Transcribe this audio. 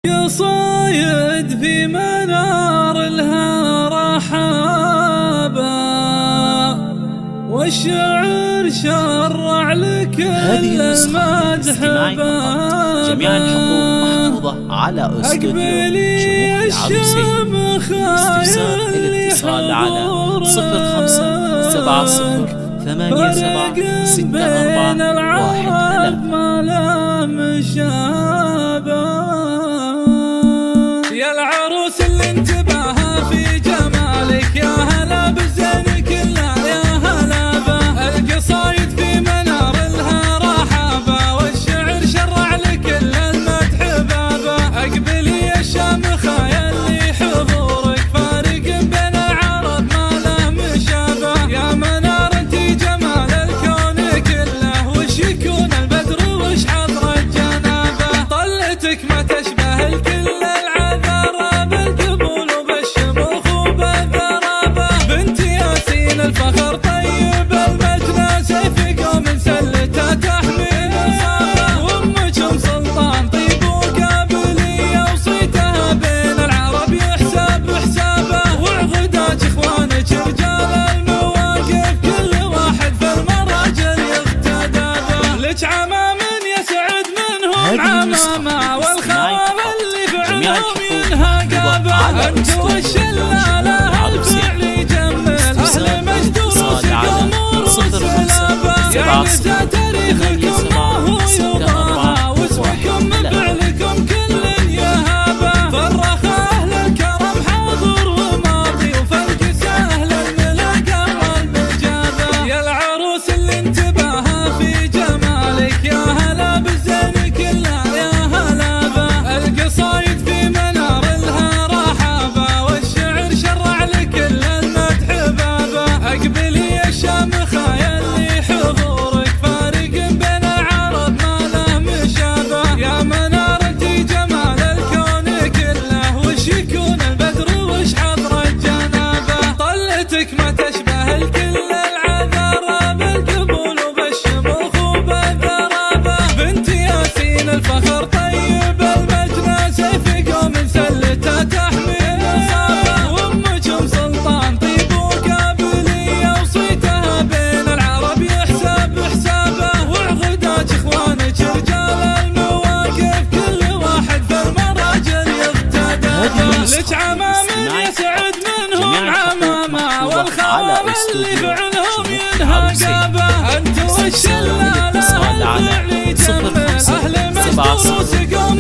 قصايد في منار الها رحابا، والشعر شرع لكل المدح بابا. جميع الحقوق محفوظة على استوديو شموخ العروسين. استفسار الاتصال على 0570 يا العروس اللي انتباهها في جمالك، يا هلا بالزين كله يا هلا به. القصايد في منار لها رحابة، والشعر شرع لكل المدح بابا. اقبلي يا الشامخة يلي حضورك فارق بين العرب ما له مشابه. يا منار انتي جمال الكون كله، وش يكون البدر وش حضر الجنابة. طلتك ما تشبه الكل الفخر طيب المجنى، سيف قوم سلته تحمل صابه. وامكم سلطان طيب وقابليه، وصيتها بين العرب يحسب حسابه. وعضدات اخوانك رجال المواقف، كل واحد في المراجل يقتدى به. لك عمام يسعد منهم عمامه، والخوام اللي فعلهم ينهى قابه. انت والشلاله الفعل يجمل اهل مجد وروس الامور والسلابه. يا نساء تاريخكم ما هو يضاهى، واسمكم من فعلكم كل يهابه. فرخ اهل الكرم حاضر وماضي، وفرق اهل الملاقه والمجابه. يا العروس اللي انتباهها في جمالك، يا هلا بالزين كله يا هلا به. القصايد في منار لها رحابه، والشعر شرع لكل المدح بابا. اقبلي يا الشامخة يلي حضورك فارق بين العرب ما له مشابه. يا منار انتي جمال الكون كله، وش يكون البدر وش حضر الجنابة. طلتك ما تشبه الكل العذارى، بالقبول وبالشموخ وبالذرابة. بنت ياسين الفخر طيب المجنى، سيف قوم سلته تحمل صابه. وامكم سلطان طيب وقابليه، وصيتها بين العرب يحسب حسابه. وعضدات اخوانك رجال المواقف، كل واحد في المراجل يقتدى به. لك عمام يسعد منهم عمامه، والخوام اللي فعلهم ينهى قابه. انت والشلاله الفعل يجمل اهل مجد وروس قوم